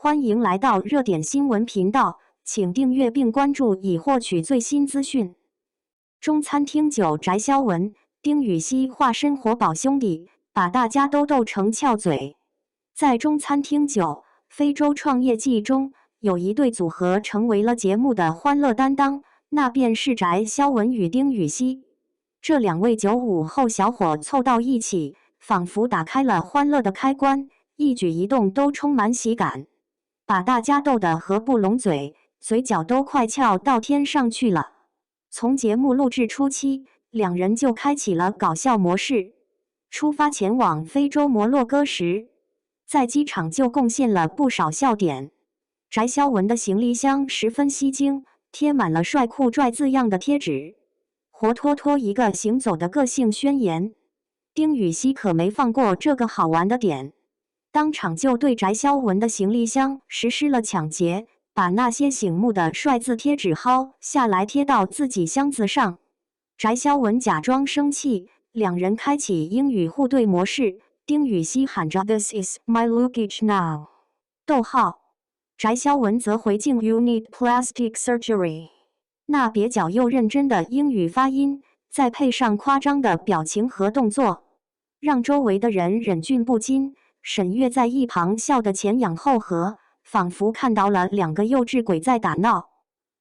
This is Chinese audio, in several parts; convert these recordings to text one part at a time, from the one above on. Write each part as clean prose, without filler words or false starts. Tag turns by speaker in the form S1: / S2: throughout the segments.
S1: 欢迎来到热点新闻频道，请订阅并关注以获取最新资讯。中餐厅9翟潇闻、丁禹兮化身活宝兄弟，把大家都逗成翘嘴。在中餐厅9非洲创业记中，有一对组合成为了节目的欢乐担当，那便是翟潇闻与丁禹兮。这两位95后小伙凑到一起，仿佛打开了欢乐的开关，一举一动都充满喜感，把大家逗得合不拢嘴，嘴角都快翘到天上去了。从节目录制初期，两人就开启了搞笑模式。出发前往非洲摩洛哥时，在机场就贡献了不少笑点。翟潇闻的行李箱十分吸睛，贴满了帅酷拽字样的贴纸，活脱脱一个行走的个性宣言。丁禹兮可没放过这个好玩的点，当场就对翟潇闻的行李箱实施了抢劫，把那些醒目的帅字贴纸薅下来贴到自己箱子上。翟潇闻假装生气，两人开启英语互对模式，丁禹兮喊着 "This is my luggage now"， 翟潇闻则回敬 "You need plastic surgery"。那蹩脚又认真的英语发音，再配上夸张的表情和动作，让周围的人忍俊不禁。沈月在一旁笑得前仰后合，仿佛看到了两个幼稚鬼在打闹。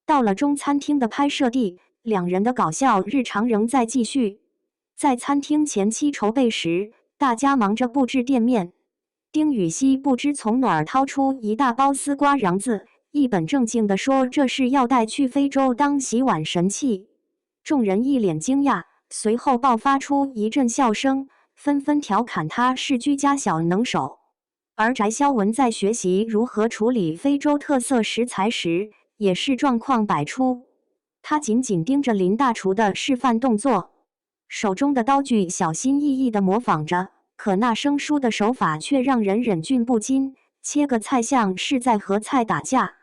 S1: 到了中餐厅的拍摄地，两人的搞笑日常仍在继续。在餐厅前期筹备时，大家忙着布置店面。丁禹兮不知从哪儿掏出一大包丝瓜瓤子，一本正经地说这是要带去非洲当洗碗神器。众人一脸惊讶，随后爆发出一阵笑声，纷纷调侃他是居家小能手。而翟潇闻在学习如何处理非洲特色食材时，也是状况百出。他紧紧盯着林大厨的示范动作，手中的刀具小心翼翼地模仿着，可那生疏的手法却让人忍俊不禁。切个菜像是在和菜打架，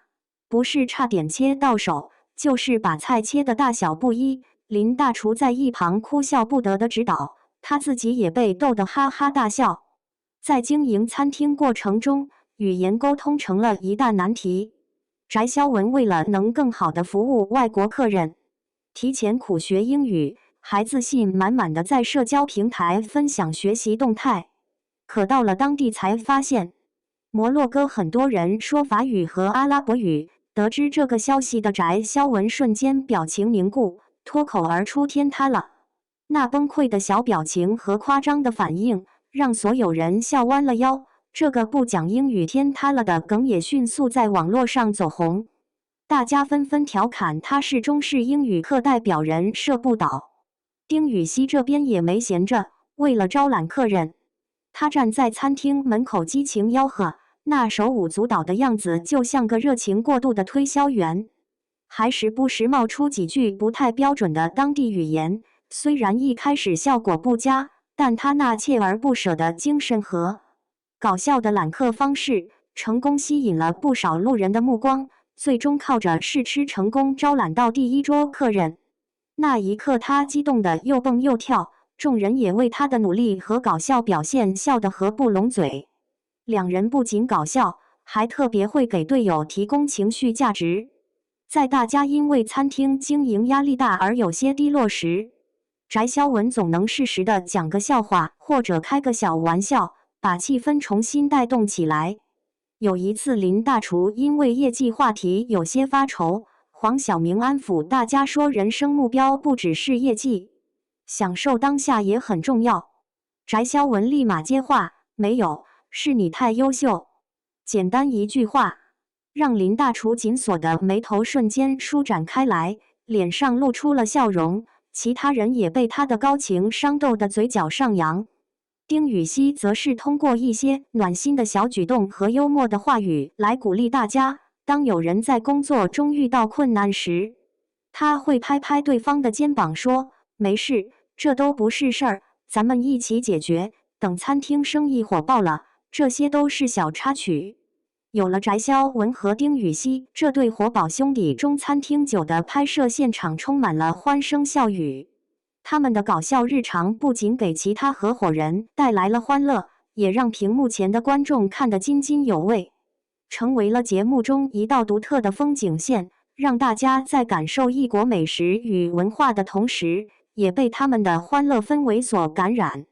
S1: 不是差点切到手，就是把菜切的大小不一。林大厨在一旁哭笑不得地指导，他自己也被逗得哈哈大笑。在经营餐厅过程中，语言沟通成了一大难题。翟潇闻为了能更好地服务外国客人，提前苦学英语，还自信满满地在社交平台分享学习动态。可到了当地才发现，摩洛哥很多人说法语和阿拉伯语。得知这个消息的翟潇闻瞬间表情凝固，脱口而出天塌了。那崩溃的小表情和夸张的反应，让所有人笑弯了腰。这个不讲英语天塌了的梗也迅速在网络上走红，大家纷纷调侃他是中式英语课代表人设不倒。丁禹兮这边也没闲着，为了招揽客人，他站在餐厅门口激情吆喝，那手舞足蹈的样子就像个热情过度的推销员，还时不时冒出几句不太标准的当地语言。虽然一开始效果不佳，但他那锲而不舍的精神和搞笑的揽客方式，成功吸引了不少路人的目光，最终靠着试吃成功招揽到第一桌客人。那一刻他激动得又蹦又跳，众人也为他的努力和搞笑表现笑得合不拢嘴。两人不仅搞笑，还特别会给队友提供情绪价值。在大家因为餐厅经营压力大而有些低落时，翟潇闻总能适时的讲个笑话或者开个小玩笑，把气氛重新带动起来。有一次林大厨因为业绩话题有些发愁，黄晓明安抚大家说人生目标不只是业绩，享受当下也很重要。翟潇闻立马接话，没有，是你太优秀。简单一句话，让林大厨紧锁的眉头瞬间舒展开来，脸上露出了笑容。其他人也被他的高情商逗得嘴角上扬。丁禹兮则是通过一些暖心的小举动和幽默的话语来鼓励大家。当有人在工作中遇到困难时，他会拍拍对方的肩膀说：“没事，这都不是事儿，咱们一起解决。等餐厅生意火爆了，这些都是小插曲。”有了翟潇闻和丁禹兮这对活宝兄弟，中餐厅9的拍摄现场充满了欢声笑语。他们的搞笑日常不仅给其他合伙人带来了欢乐，也让屏幕前的观众看得津津有味。成为了节目中一道独特的风景线，让大家在感受异国美食与文化的同时，也被他们的欢乐氛围所感染。